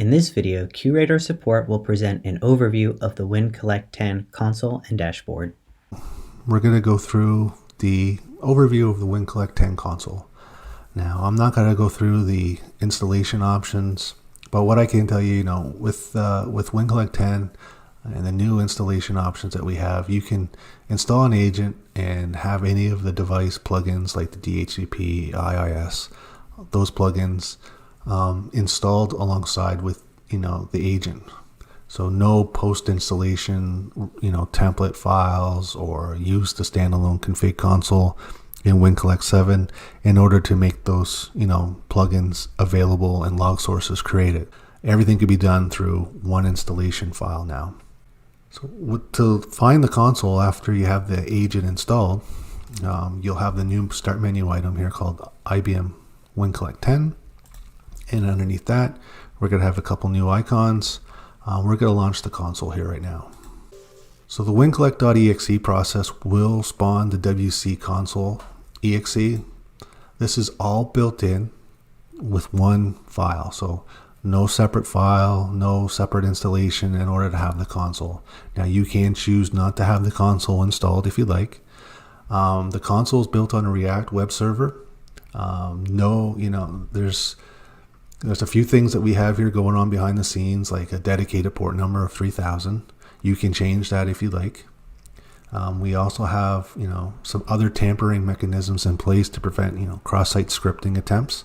In this video, QRadar support will present an overview of the WinCollect 10 console and dashboard. We're going to go through the overview of the WinCollect 10 console. Now, I'm not going to go through the installation options, but what I can tell you, with WinCollect 10 and the new installation options that we have, you can install an agent and have any of the device plugins like the DHCP, IIS, those plugins installed alongside with the agent. So no post installation template files, or use the standalone config console in WinCollect 7 in order to make those plugins available and log sources created. Everything can be done through one installation file now. So to find the console after you have the agent installed, you'll have the new start menu item here called IBM WinCollect 10, and underneath that we're going to have a couple new icons. We're going to launch the console here right now. So the WinCollect.exe process will spawn the WC console exe. This is all built in with one file, so no separate file, no separate installation in order to have the console. Now you can choose not to have the console installed if you like. The console is built on a React web server. There's a few things that we have here going on behind the scenes, like a dedicated port number of 3000. You can change that if you like. We also have some other tampering mechanisms in place to prevent cross-site scripting attempts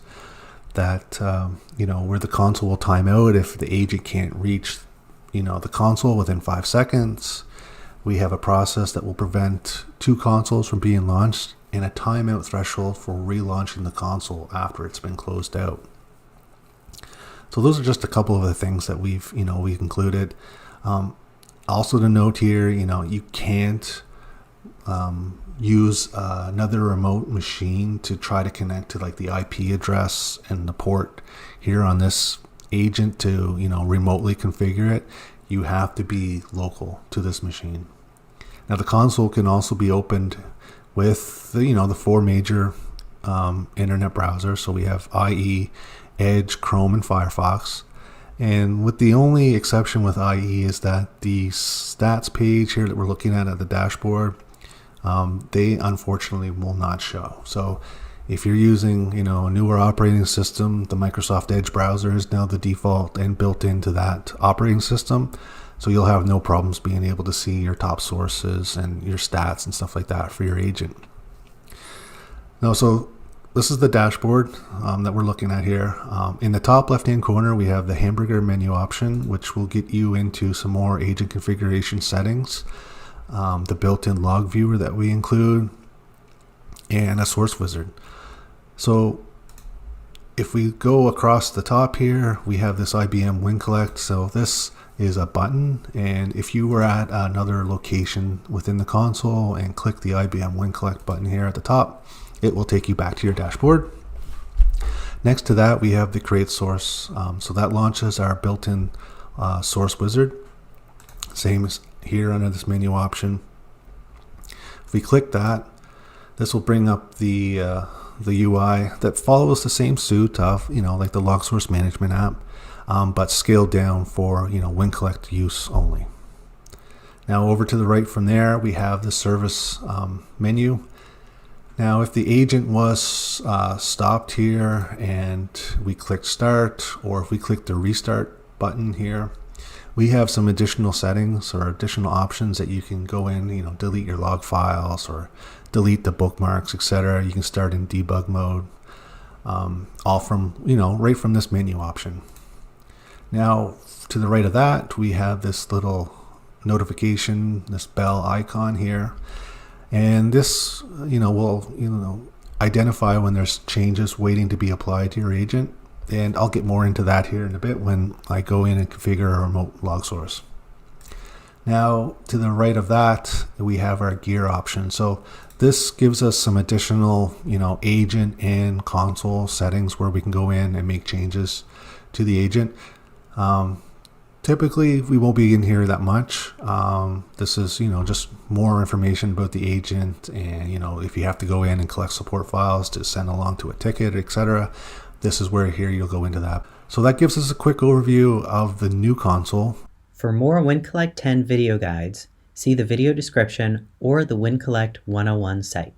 that where the console will time out if the agent can't reach the console within 5 seconds. We have a process that will prevent two consoles from being launched, and a timeout threshold for relaunching the console after it's been closed out. So those are just a couple of the things that we've included. Also to note here, you can't use another remote machine to try to connect to like the IP address and the port here on this agent to remotely configure it. You have to be local to this machine. Now the console can also be opened with the four major internet browsers. So we have IE, Edge, Chrome, and Firefox. And with the only exception with IE is that the stats page here that we're looking at the dashboard, they unfortunately will not show. So if you're using a newer operating system, the Microsoft Edge browser is now the default and built into that operating system. So you'll have no problems being able to see your top sources and your stats and stuff like that for your agent. Now, so this is the dashboard that we're looking at here. In the top left-hand corner, we have the hamburger menu option, which will get you into some more agent configuration settings, the built-in log viewer that we include, and a source wizard. So if we go across the top here, we have this IBM WinCollect. So this is a button, and if you were at another location within the console and click the IBM WinCollect button here at the top, it will take you back to your dashboard. Next to that, we have the create source. So that launches our built-in source wizard. Same as here under this menu option. If we click that, this will bring up the UI that follows the same suit of like the log source management app, but scaled down for WinCollect use only. Now over to the right from there, we have the service menu. Now, if the agent was stopped here and we click start, or if we click the restart button here, we have some additional settings or additional options that you can go in, delete your log files or delete the bookmarks, etc. You can start in debug mode, all from, right from this menu option. Now, to the right of that, we have this little notification, this bell icon here. And this, will identify when there's changes waiting to be applied to your agent. And I'll get more into that here in a bit when I go in and configure a remote log source. Now, to the right of that, we have our gear option. So this gives us some additional, agent and console settings where we can go in and make changes to the agent. Typically, we won't be in here that much. This is, just more information about the agent, and, if you have to go in and collect support files to send along to a ticket, etc. This is where here you'll go into that. So that gives us a quick overview of the new console. For more WinCollect 10 video guides, see the video description or the WinCollect 101 site.